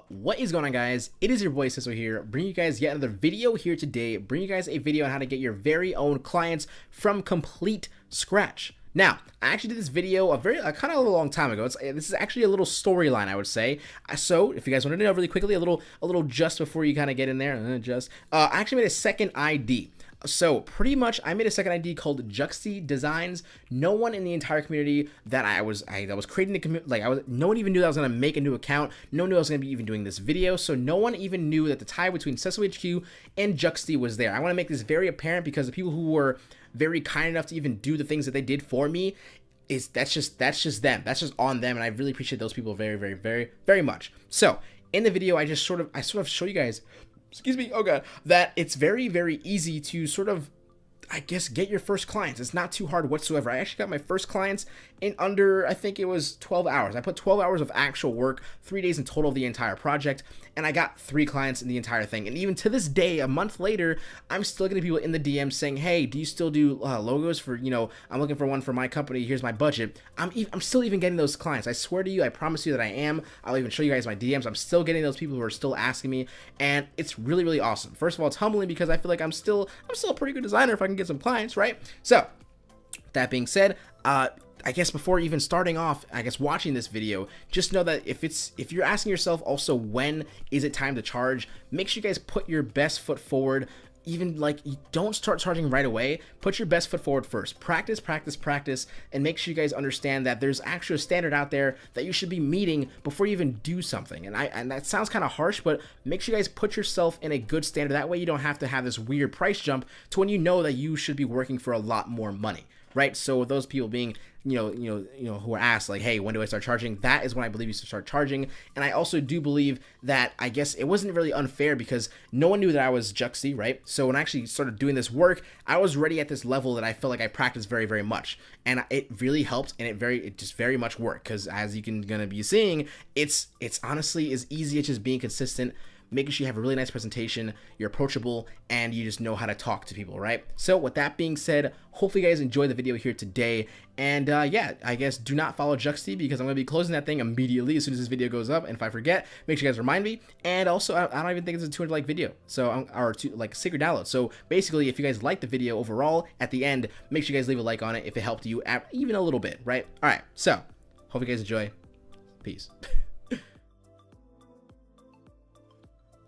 What is going on, guys? It is your boy Sisso here, bringing you guys yet another video here today, bringing you guys a video on how to get your very own clients from complete scratch. Now, I actually did this video a kind of a long time ago. This is actually a little storyline, I would say. So, if you guys want to know really quickly, a little just before you kind of get in there, I actually made a second ID. So pretty much I made a second ID called Juxti Designs. No one in the entire community that I was creating the community, no one even knew that I was going to make a new account. No one knew I was going to be even doing this video. So no one even knew that the tie between Sisso HQ and Juxti was there. I want to make this very apparent because the people who were very kind enough to even do the things that they did for me, that's just them. That's just on them, and I really appreciate those people very much. So in the video, I sort of show you guys, excuse me, oh god, that it's very easy to sort of, I guess, get your first clients. It's not too hard whatsoever. I actually got my first clients in under, I think it was 12 hours. I put 12 hours of actual work, 3 days in total of the entire project, and I got 3 clients in the entire thing. And even to this day, a month later, I'm still getting people in the DM saying, hey, do you still do logos for, I'm looking for one for my company, here's my budget. I'm still even getting those clients. I swear to you, I promise you that I am. I'll even show you guys my DMs. I'm still getting those people who are still asking me, and it's really awesome. First of all, it's humbling because I feel like I'm still a pretty good designer if I can get some clients, right? So that being said, I guess before even starting off, watching this video, just know that if you're asking yourself also when is it time to charge, make sure you guys put your best foot forward. Even you don't start charging right away. Put your best foot forward first. Practice, and make sure you guys understand that there's actually a standard out there that you should be meeting before you even do something. And that sounds kind of harsh, but make sure you guys put yourself in a good standard. That way you don't have to have this weird price jump to when you know that you should be working for a lot more money, right? So those people being who are asked like, hey, when do I start charging? That is when I believe you should start charging. And I also do believe that, I guess it wasn't really unfair because no one knew that I was Juxti, right? So when I actually started doing this work, I was already at this level that I felt like I practiced very much, and it really helped, and it just very much worked, because as you gonna be seeing, it's honestly as easy as just being consistent, making sure you have a really nice presentation, you're approachable, and you just know how to talk to people, right? So with that being said, hopefully you guys enjoy the video here today. And yeah, I guess do not follow Juxti because I'm going to be closing that thing immediately as soon as this video goes up. And if I forget, make sure you guys remind me. And also, I don't even think it's a 200 like video, so or secret download. So basically, if you guys like the video overall, at the end, make sure you guys leave a like on it if it helped you even a little bit, right? All right, so hope you guys enjoy. Peace.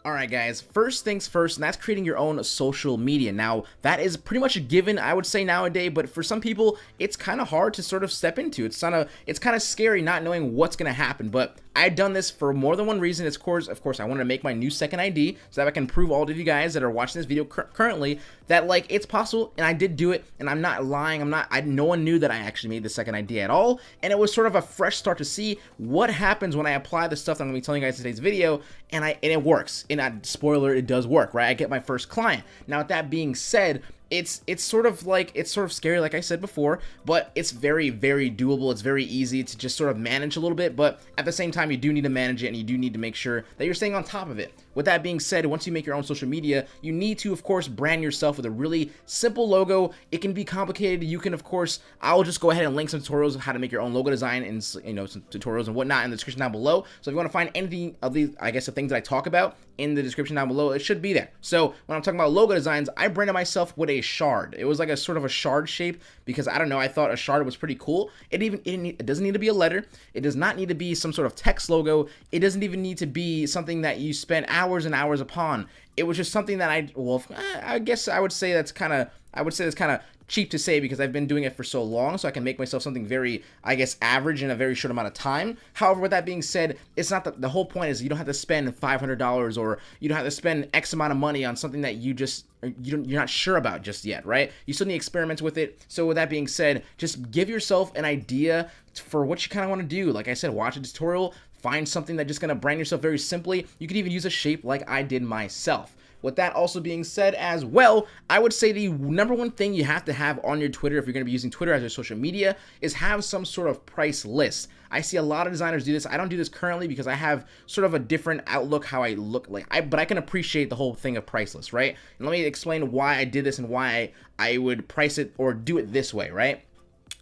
Alright guys, first things first, and that's creating your own social media. Now, that is pretty much a given, I would say, nowadays, but for some people, it's kind of hard to sort of step into. It's kind of scary not knowing what's going to happen, but I've done this for more than one reason. Of course, I wanted to make my new second ID so that I can prove all of you guys that are watching this video currently that it's possible, and I did do it, and I'm not lying. No one knew that I actually made the second ID at all, and it was sort of a fresh start to see what happens when I apply the stuff that I'm going to be telling you guys in today's video, and it works. And spoiler, it does work, right? I get my first client. Now, with that being said, it's sort of scary, like I said before, but it's very doable. It's very easy to just sort of manage a little bit, but at the same time, you do need to manage it, and you do need to make sure that you're staying on top of it. With that being said, once you make your own social media, you need to, of course, brand yourself with a really simple logo. It can be complicated. You can, of course, I'll just go ahead and link some tutorials of how to make your own logo design and, some tutorials and whatnot in the description down below. So if you want to find anything of these, I guess, the things that I talk about in the description down below, it should be there. So when I'm talking about logo designs, I branded myself with a shard. It was like a sort of a shard shape because, I don't know, I thought a shard was pretty cool. It doesn't need to be a letter. It does not need to be some sort of text logo. It doesn't even need to be something that you spend hours and hours upon. It was just something that I guess I would say that's kind of cheap to say because I've been doing it for so long, so I can make myself something very, I guess, average in a very short amount of time. However, with that being said, it's not the whole point is you don't have to spend $500 or you don't have to spend X amount of money on something that you're not sure about just yet, right? You still need to experiment with it. So with that being said, just give yourself an idea for what you kind of want to do. Like I said, watch a tutorial, find something that's just going to brand yourself very simply. You could even use a shape like I did myself. With that also being said as well, I would say the number one thing you have to have on your Twitter, if you're going to be using Twitter as your social media, is have some sort of price list. I see a lot of designers do this. I don't do this currently because I have sort of a different outlook how I look like. But I can appreciate the whole thing of price list, right? And let me explain why I did this and why I would price it or do it this way, right?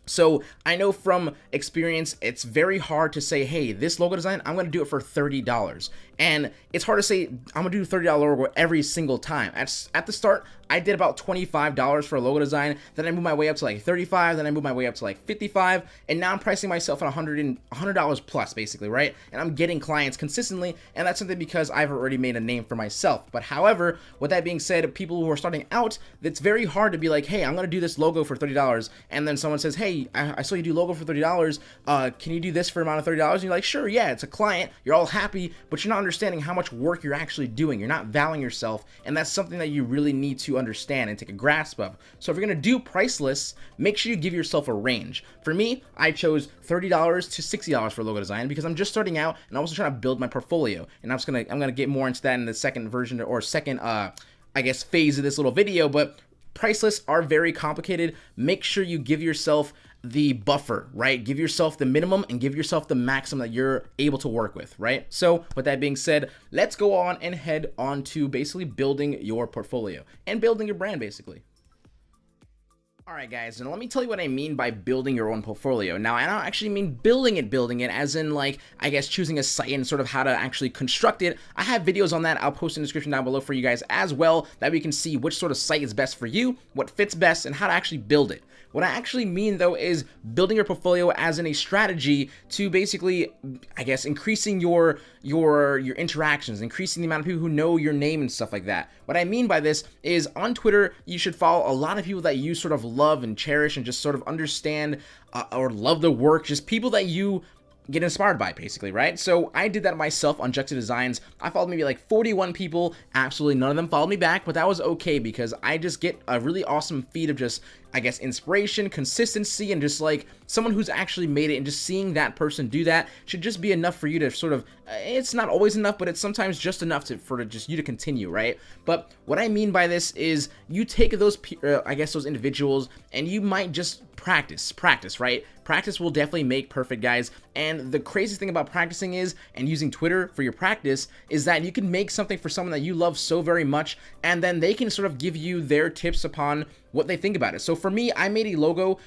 So I know from experience, it's very hard to say, hey, this logo design, I'm going to do it for $30. And it's hard to say, I'm going to do $30 logo every single time. At the start, I did about $25 for a logo design. Then I moved my way up to like $35. Then I moved my way up to like $55. And now I'm pricing myself at $100 plus, basically, right? And I'm getting clients consistently. And that's something because I've already made a name for myself. But however, with that being said, people who are starting out, it's very hard to be like, hey, I'm going to do this logo for $30. And then someone says, hey, I saw you do logo for $30. Can you do this for an amount of $30? And you're like, sure, yeah, it's a client. You're all happy, but you're not understanding how much work you're actually doing. You're not valuing yourself. And that's something that you really need to understand and take a grasp of. So if you're going to do price lists, make sure you give yourself a range. For me, I chose $30 to $60 for logo design because I'm just starting out and I'm also trying to build my portfolio. And I'm going to get more into that in the second version or second, I guess, phase of this little video, but price lists are very complicated. Make sure you give yourself the buffer, right? Give yourself the minimum and give yourself the maximum that you're able to work with, right? So with that being said, let's go on and head on to basically building your portfolio and building your brand, basically. All right, guys, and let me tell you what I mean by building your own portfolio. Now, I don't actually mean building it as in, like, I guess choosing a site and sort of how to actually construct it. I have videos on that. I'll post in the description down below for you guys as well, that we can see which sort of site is best for you, what fits best, and how to actually build it. What I actually mean, though, is building your portfolio as in a strategy to basically, I guess, increasing your interactions, increasing the amount of people who know your name and stuff like that. What I mean by this is on Twitter, you should follow a lot of people that you sort of love and cherish and just sort of understand or love the work, just people that you get inspired by, basically, right? So I did that myself on Juxta Designs. I followed maybe like 41 people. Absolutely none of them followed me back, but that was okay because I just get a really awesome feed of just, I guess, inspiration, consistency, and just like someone who's actually made it, and just seeing that person do that should just be enough for you to sort of, it's not always enough, but it's sometimes just enough for just you to continue, right? But what I mean by this is you take those, I guess, those individuals, and you might just practice, right? Practice will definitely make perfect, guys. And the crazy thing about practicing is, and using Twitter for your practice, is that you can make something for someone that you love so very much, and then they can sort of give you their tips upon what they think about it. So for me, I made a logo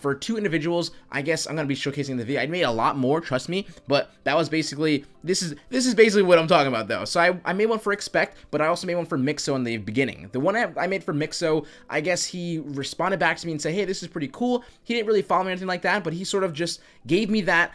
for 2 individuals. I guess I'm gonna be showcasing the video. I made a lot more, trust me, but that was basically, this is basically what I'm talking about, though. So I made one for Expect, but I also made one for Mixo in the beginning. The one I made for Mixo, I guess he responded back to me and said, hey, this is pretty cool. He didn't really follow me or anything like that, but he sort of just gave me that,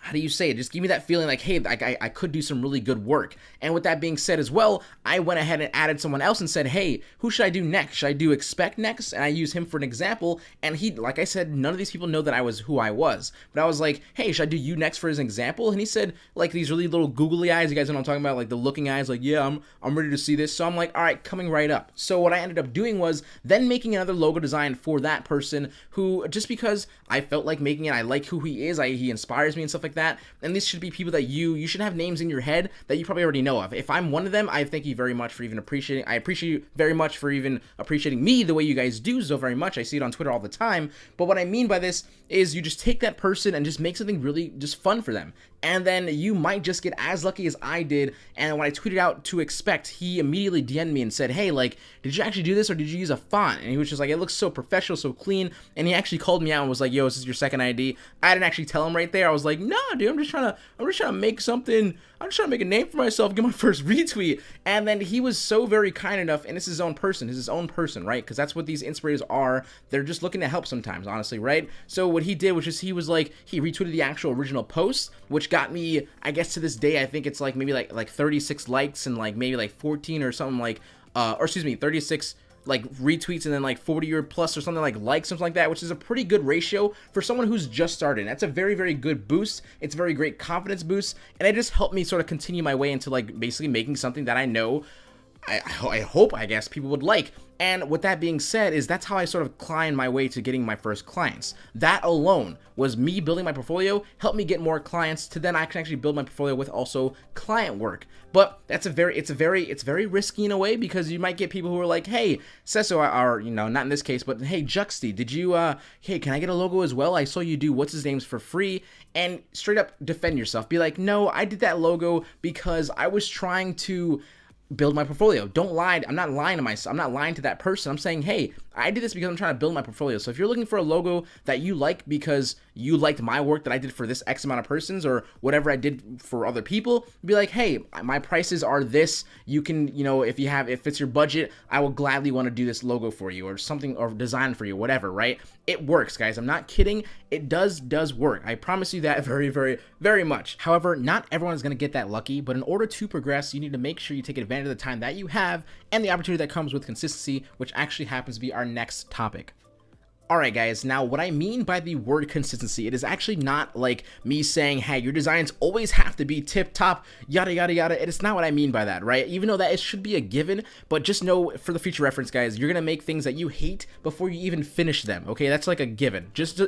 how do you say it? Just give me that feeling like, hey, I could do some really good work. And with that being said as well, I went ahead and added someone else and said, hey, who should I do next? Should I do Expect next? And I use him for an example. And he, like I said, none of these people know that I was who I was. But I was like, hey, should I do you next for his example? And he said, like, these really little googly eyes. You guys know what I'm talking about? Like the looking eyes, like, yeah, I'm ready to see this. So I'm like, all right, coming right up. So what I ended up doing was then making another logo design for that person who, just because I felt like making it, I like who he is, he inspires me and stuff like that. And these should be people that you should have names in your head that you probably already know of. If I'm one of them, I thank you very much for even appreciating. I appreciate you very much for even appreciating me the way you guys do so very much. I see it on Twitter all the time. But what I mean by this is you just take that person and just make something really just fun for them. And then you might just get as lucky as I did. And when I tweeted out to Expect, he immediately DM'd me and said, hey, like, did you actually do this or did you use a font? And he was just like, it looks so professional, so clean. And he actually called me out and was like, yo, is this your second ID? I didn't actually tell him right there. I was like, nah, dude, I'm just trying to make something. I'm just trying to make a name for myself, get my first retweet. And then he was so very kind enough, and it's his own person, right? Because that's what these inspirators are. They're just looking to help sometimes, honestly, right? So what he did was just, he retweeted the actual original post, which got me, I guess to this day, I think it's like maybe like 36 likes and like maybe like 14 or something like, or excuse me, 36 like retweets and then like 40 or plus or something like likes, something like that, which is a pretty good ratio for someone who's just started. That's a very, very good boost. It's a very great confidence boost. And it just helped me sort of continue my way into like basically making something that I know, I hope, I guess, people would like. And with that being said, is that's how I sort of climbed my way to getting my first clients. That alone was me building my portfolio, helped me get more clients to then I can actually build my portfolio with also client work. But that's it's very risky in a way, because you might get people who are like, hey, Cesso, or you know, not in this case, but hey, Juxty, did you hey, can I get a logo as well? I saw you do what's his name's for free. And straight up defend yourself. Be like, no, I did that logo because I was trying to build my portfolio. Don't lie. I'm not lying to myself. I'm not lying to that person. I'm saying, hey, I did this because I'm trying to build my portfolio. So if you're looking for a logo that you like because you liked my work that I did for this X amount of persons or whatever I did for other people, be like, hey, my prices are this. You can, if it's your budget, I will gladly want to do this logo for you or something, or design for you, whatever, right? It works, guys. I'm not kidding. It does work. I promise you that very, very, very much. However, not everyone is going to get that lucky, but in order to progress, you need to make sure you take advantage of the time that you have and the opportunity that comes with consistency, which actually happens to be our next topic. Alright guys, now what I mean by the word consistency, it is actually not like me saying, hey, your designs always have to be tip-top, yada yada yada. It's not what I mean by that, right? Even though that it should be a given, but just know for the future reference, guys, you're gonna make things that you hate before you even finish them, okay? That's like a given. Just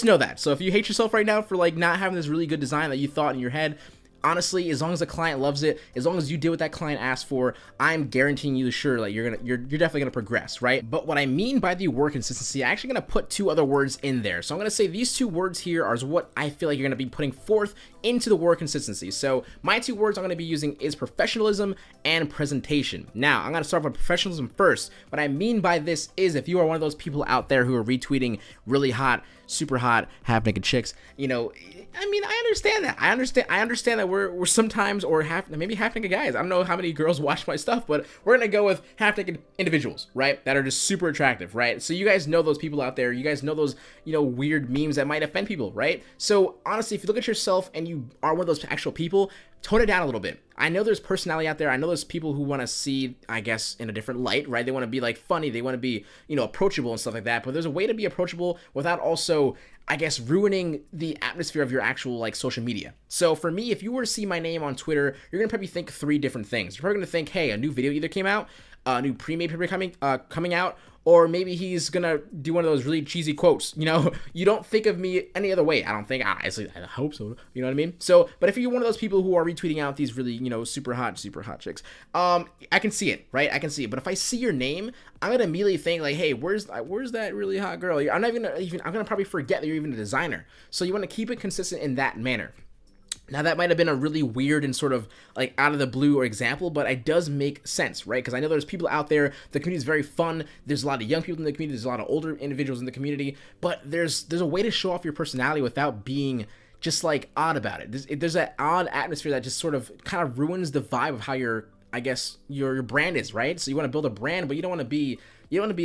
know that. So if you hate yourself right now for like not having this really good design that you thought in your head, honestly, as long as the client loves it, as long as you did what that client asked for, I'm guaranteeing you sure like you're definitely gonna progress, right? But what I mean by the word consistency, I'm actually gonna put two other words in there. So I'm gonna say these two words here are what I feel like you're gonna be putting forth into the word consistency. So my two words I'm gonna be using is professionalism and presentation. Now I'm gonna start with professionalism first. What I mean by this is if you are one of those people out there who are retweeting really hot, super hot, half naked chicks, I mean, I understand that. I understand that we're sometimes, or maybe half naked guys. I don't know how many girls watch my stuff, but we're gonna go with half naked individuals, right? That are just super attractive, right? So you guys know those people out there. You guys know those, weird memes that might offend people, right? So honestly, if you look at yourself and you are one of those actual people, tone it down a little bit. I know there's personality out there. I know there's people who want to see, I guess, in a different light, right? They want to be like funny. They want to be, approachable and stuff like that. But there's a way to be approachable without also, I guess, ruining the atmosphere of your actual like social media. So for me, if you were to see my name on Twitter, you're going to probably think three different things. You're probably going to think, hey, a new video either came out, a new pre-made paper coming out, or maybe he's gonna do one of those really cheesy quotes. You don't think of me any other way. I don't think. I hope so. You know what I mean? So, but if you're one of those people who are retweeting out these really, super hot chicks, I can see it, right? I can see it. But if I see your name, I'm gonna immediately think like, hey, where's that really hot girl? I'm gonna probably forget that you're even a designer. So you want to keep it consistent in that manner. Now that might have been a really weird and sort of like out of the blue example, but it does make sense, right? Because I know there's people out there, the community is very fun, there's a lot of young people in the community, there's a lot of older individuals in the community, but there's a way to show off your personality without being just like odd about it. There's that odd atmosphere that just sort of kind of ruins the vibe of how your brand is, right? So you want to build a brand, but you don't want to be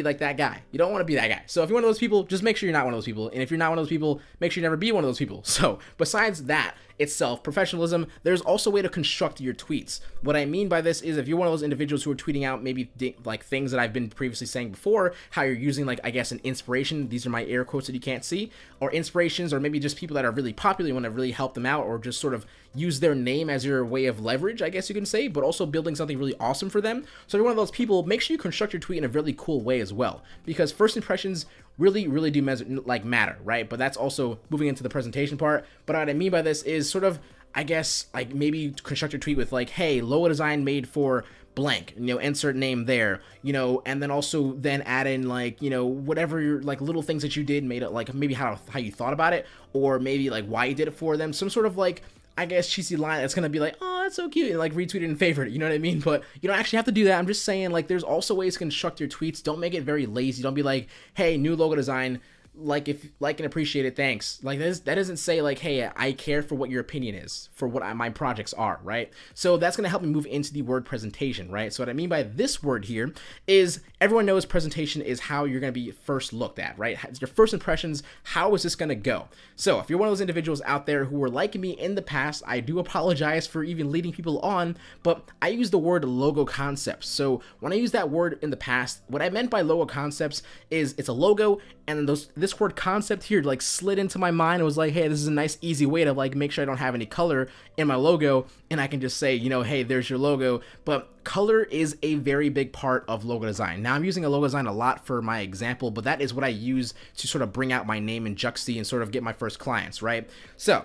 like that guy. You don't want to be that guy. So if you're one of those people, just make sure you're not one of those people. And if you're not one of those people, make sure you never be one of those people. So besides that itself, professionalism, there's also a way to construct your tweets. What I mean by this is if you're one of those individuals who are tweeting out maybe like things that I've been previously saying before, how you're using like, I guess, an inspiration. These are my air quotes that you can't see, or inspirations, or maybe just people that are really popular. You want to really help them out, or just sort of use their name as your way of leverage, I guess you can say, but also building something really awesome for them. So if you're one of those people, make sure you construct your tweet in a really cool way as well, because first impressions really do matter, right? But that's also moving into the presentation part. But what I mean by this is sort of, I guess, like maybe construct your tweet with like, hey, logo design made for blank, insert name there, and then also then add in like, whatever your like little things that you did, made it like maybe how you thought about it, or maybe like why you did it for them, some sort of like, I guess, cheesy line that's gonna be like, oh, that's so cute, and like retweet it and favorite it, you know what I mean? But you don't actually have to do that. I'm just saying, like, there's also ways to construct your tweets. Don't make it very lazy. Don't be like, hey, new logo design, like and appreciate it, thanks. Like that doesn't say like, hey, I care for what your opinion is, for what my projects are, right? So that's gonna help me move into the word presentation, right? So what I mean by this word here is everyone knows presentation is how you're gonna be first looked at, right? It's your first impressions. How is this gonna go? So if you're one of those individuals out there who were like me in the past, I do apologize for even leading people on, but I use the word logo concepts. So when I use that word in the past, what I meant by logo concepts is it's a logo, and this word concept here like slid into my mind and was like, hey, this is a nice easy way to like make sure I don't have any color in my logo, and I can just say, hey, there's your logo. But color is a very big part of logo design. Now I'm using a logo design a lot for my example, but that is what I use to sort of bring out my name in Juxty and sort of get my first clients, right? So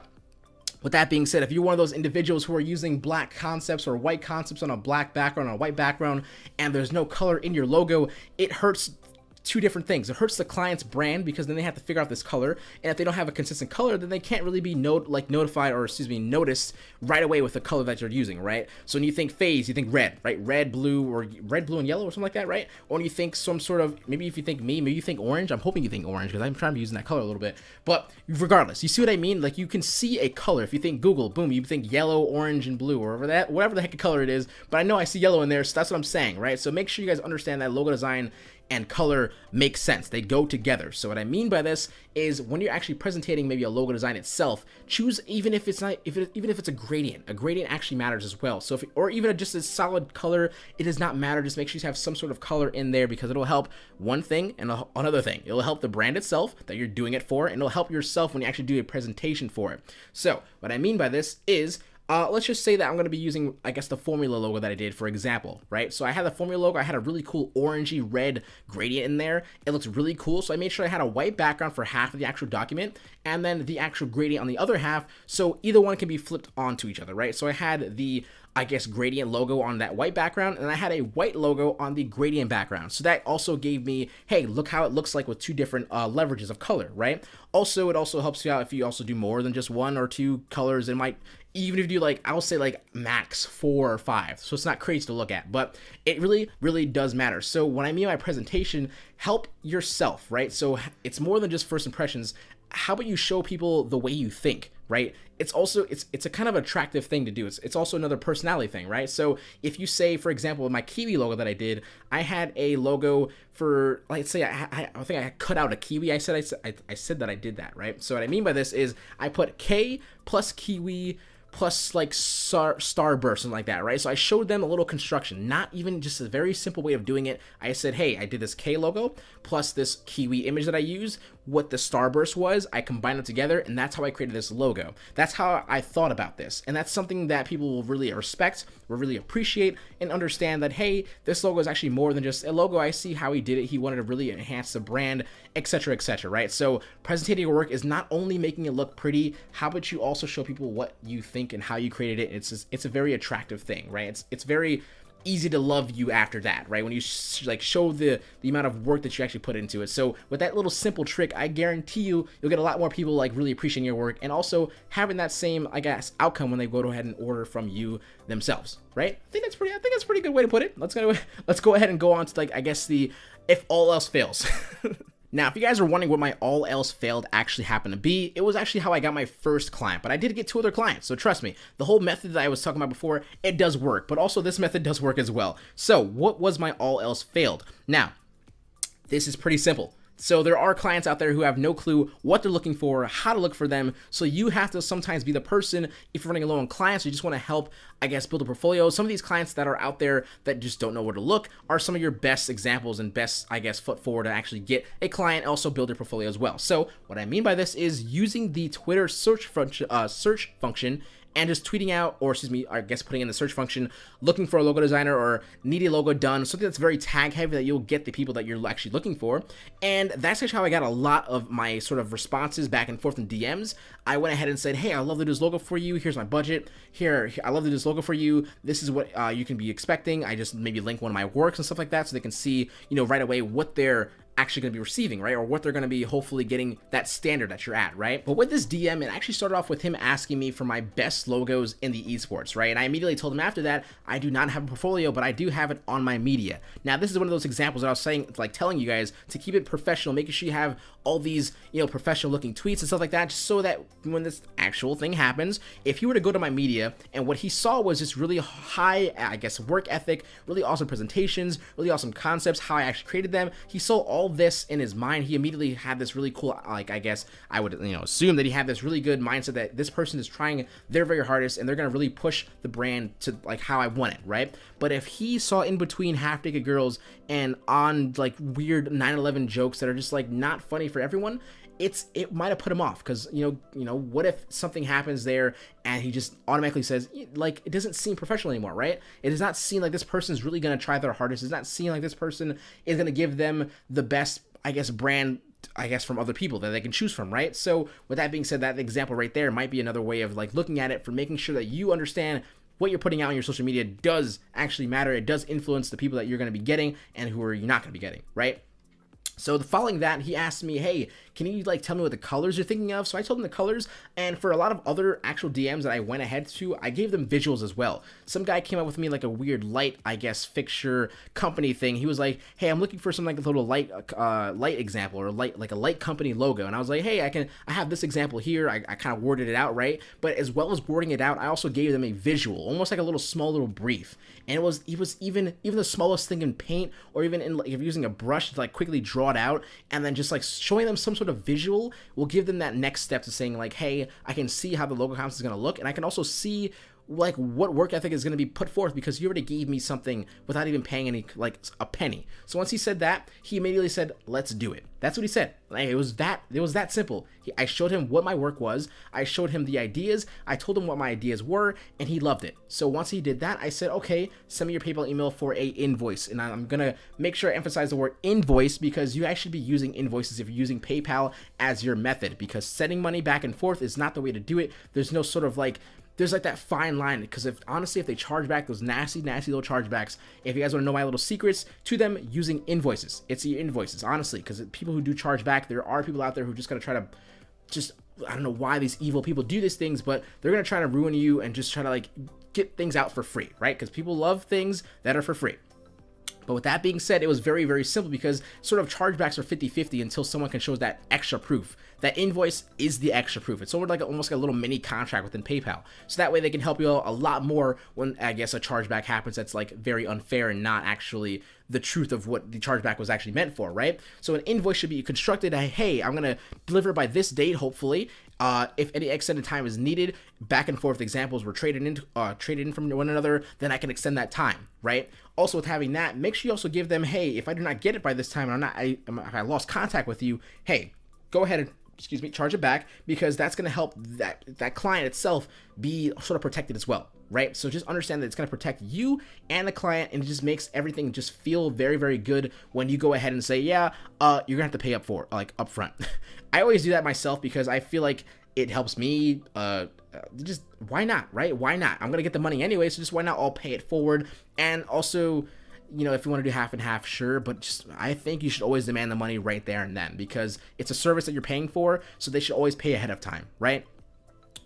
with that being said, if you're one of those individuals who are using black concepts or white concepts on a black background or a white background, and there's no color in your logo, it hurts two different things. It hurts the client's brand because then they have to figure out this color, and if they don't have a consistent color, then they can't really be notified, or noticed right away with the color that you're using, right? So when you think phase, you think red, right? Red, blue, or red, blue, and yellow, or something like that, right? Or when you think some sort of, maybe if you think me, maybe you think orange. I'm hoping you think orange because I'm trying to be using that color a little bit. But regardless, you see what I mean? Like, you can see a color. If you think Google, boom, you think yellow, orange, and blue, or whatever the heck of color it is. But I know I see yellow in there, so that's what I'm saying, right? So make sure you guys understand that logo design and color make sense. They go together. So what I mean by this is when you're actually presenting maybe a logo design itself, choose, even if it's not, even if it's a gradient actually matters as well. So or even just a solid color, it does not matter. Just make sure you have some sort of color in there, because it'll help one thing and another thing. It'll help the brand itself that you're doing it for, and it'll help yourself when you actually do a presentation for it. So what I mean by this is, let's just say that I'm going to be using, I guess, the formula logo that I did, for example, right? So I had the formula logo. I had a really cool orangey red gradient in there. It looks really cool. So I made sure I had a white background for half of the actual document, and then the actual gradient on the other half. So either one can be flipped onto each other, right? So I had the, I guess, gradient logo on that white background, and I had a white logo on the gradient background. So that also gave me, hey, look how it looks like with two different leverages of color, right? Also, it also helps you out if you also do more than just one or two colors. It might, even if you do, like, I'll say like max 4 or 5. So it's not crazy to look at, but it really, really does matter. So when I mean by presentation, help yourself, right? So it's more than just first impressions. How about you show people the way you think, right? It's also, it's a kind of attractive thing to do. It's also another personality thing, right? So if you say, for example, with my kiwi logo that I did, I had a logo for, let's say, I think I cut out a kiwi. I said that I did that, right? So what I mean by this is I put K plus kiwi plus like starburst, something like that, right? So I showed them a little construction, not even just a very simple way of doing it. I said, hey, I did this K logo plus this kiwi image that I used, what the starburst was, I combined them together, and that's how I created this logo. That's how I thought about this, and that's something that people will really respect, will really appreciate, and understand that, hey, this logo is actually more than just a logo. I see how he did it. He wanted to really enhance the brand, etc., right? So presenting your work is not only making it look pretty, how about you also show people what you think and how you created it. It's a very attractive thing, right? It's very easy to love you after that, right? When you like show the amount of work that you actually put into it. So with that little simple trick, I guarantee you'll get a lot more people like really appreciating your work, and also having that same, I guess, outcome when they go ahead and order from you themselves, right? I think that's a pretty good way to put it. Let's go ahead and go on to, like, I guess, the if all else fails. Now, if you guys are wondering what my all else failed actually happened to be, it was actually how I got my first client, but I did get 2 other clients. So trust me, the whole method that I was talking about before, it does work, but also this method does work as well. So what was my all else failed? Now, this is pretty simple. So there are clients out there who have no clue what they're looking for, how to look for them. So you have to sometimes be the person, if you're running low on clients, you just want to help, I guess, build a portfolio. Some of these clients that are out there that just don't know where to look are some of your best examples and best, I guess, foot forward to actually get a client, also build their portfolio as well. So what I mean by this is using the Twitter search function and just tweeting out, or excuse me, I guess putting in the search function, looking for a logo designer or need a logo done, something that's very tag heavy that you'll get the people that you're actually looking for. And that's actually how I got a lot of my sort of responses back and forth in DMs. I went ahead and said, hey, I'd love to do this logo for you. Here's my budget. Here, I love to do this logo for you. This is what you can be expecting. I just maybe link one of my works and stuff like that so they can see, right away what they're actually going to be receiving, right? Or what they're going to be hopefully getting that standard that you're at, right? But with this DM, it actually started off with him asking me for my best logos in the esports, right? And I immediately told him after that, I do not have a portfolio, but I do have it on my media. Now, this is one of those examples that I was saying, like telling you guys to keep it professional, making sure you have all these, professional looking tweets and stuff like that, just so that when this actual thing happens, if you were to go to my media and what he saw was this really high, I guess, work ethic, really awesome presentations, really awesome concepts, how I actually created them, he saw all this in his mind. He immediately had this really cool, like, I guess I would, assume that he had this really good mindset that this person is trying their very hardest and they're going to really push the brand to like how I want it, right? But if he saw in between half naked girls and on like weird 9/11 jokes that are just like not funny for everyone, it might have put him off, because what if something happens there and he just automatically says, like, it doesn't seem professional anymore, right? It does not seem like this person is really going to try their hardest. It does not seem like this person is going to give them the best, I guess, brand, I guess, from other people that they can choose from, right? So with that being said, that example right there might be another way of like looking at it, for making sure that you understand what you're putting out on your social media does actually matter. It does influence the people that you're going to be getting and who are you not going to be getting, right? So following that, he asked me, hey, can you like tell me what the colors you're thinking of? So I told him the colors, and for a lot of other actual DMs that I went ahead to, I gave them visuals as well. Some guy came up with me like a weird light, I guess, fixture company thing. He was like, hey, I'm looking for some like a little light example, or like a light company logo. And I was like, hey, I have this example here. I kind of worded it out, right? But as well as wording it out, I also gave them a visual, almost like a small little brief. And it was even the smallest thing in Paint, or even in like if you're using a brush to like quickly draw it out, and then just like showing them some sort of visual will give them that next step to saying like, hey, I can see how the logo concept is going to look, and I can also see like what work ethic is going to be put forth, because you already gave me something without even paying any like a penny. So once he said that, he immediately said, let's do it. That's what he said. Like, it was that simple. I showed him what my work was, I showed him the ideas, I told him what my ideas were, and he loved it. So once he did that, I said, okay, send me your PayPal email for a invoice. And I'm gonna make sure I emphasize the word invoice, because you actually be using invoices if you're using PayPal as your method, because sending money back and forth is not the way to do it. There's no sort of like, there's like that fine line, because if they charge back those nasty little chargebacks, if you guys want to know my little secrets to them, using invoices, it's your invoices, honestly, because people who do charge back, there are people out there who just gonna try to I don't know why these evil people do these things, but they're gonna try to ruin you and just try to like get things out for free, right? Because people love things that are for free. But with that being said, it was very, very simple, because sort of chargebacks are 50-50 until someone can show that extra proof. That invoice is the extra proof. It's sort of like almost like a little mini contract within PayPal. So that way they can help you out a lot more when, I guess, a chargeback happens that's like very unfair and not actually the truth of what the chargeback was actually meant for, right? So an invoice should be constructed, hey, I'm gonna deliver by this date, hopefully. If any extended time is needed, back and forth examples were traded in from one another, then I can extend that time, right? Also, with having that, make sure you also give them, hey, if I do not get it by this time, and if I lost contact with you, hey, go ahead and charge it back, because that's going to help that client itself be sort of protected as well, right? So just understand that it's going to protect you and the client, and it just makes everything just feel very, very good when you go ahead and say, yeah, you're gonna have to pay up front. I always do that myself, because I feel like it helps me. Just why not, right? Why not? I'm gonna get the money anyway, so just why not all pay it forward? And also, you know, if you want to do half and half, sure, but just I think you should always demand the money right there and then, because it's a service that you're paying for, so they should always pay ahead of time, right?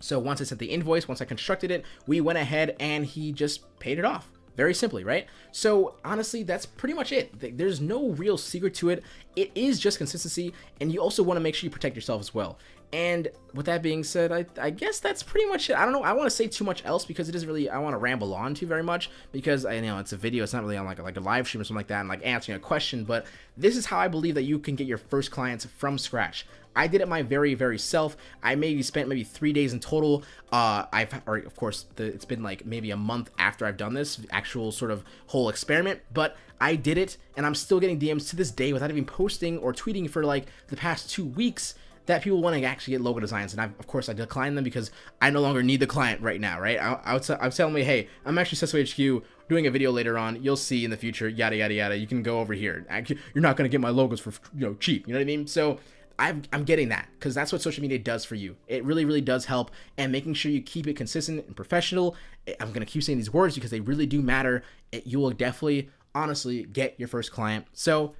So once I sent the invoice, once I constructed it, we went ahead and he just paid it off. Very simply, right? So honestly, that's pretty much it. There's no real secret to it. It is just consistency, and you also want to make sure you protect yourself as well. And with that being said, I guess that's pretty much it. I don't know. I want to say too much else, because it isn't really, I want to ramble on too very much, because I know it's a video. It's not really on like a live stream or something like that, and like answering a question. But this is how I believe that you can get your first clients from scratch. I did it my very, very self. I spent maybe 3 days in total. Of course, it's been like maybe a month after I've done this actual sort of whole experiment, but I did it, and I'm still getting DMs to this day without even posting or tweeting for like the past 2 weeks, that people want to actually get logo designs, and of course I declined them, because I no longer need the client right now, right? I'm telling me, hey, I'm actually Cesso HQ doing a video later on, you'll see in the future, yada yada yada, you can go over here. You're not gonna get my logos for cheap, you know what I mean? So I'm getting that, because that's what social media does for you. It really, really does help, and making sure you keep it consistent and professional. I'm gonna keep saying these words because they really do matter. You will definitely, honestly, get your first client. So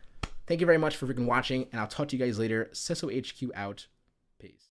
thank you very much for freaking watching, and I'll talk to you guys later. Cesso HQ out. Peace.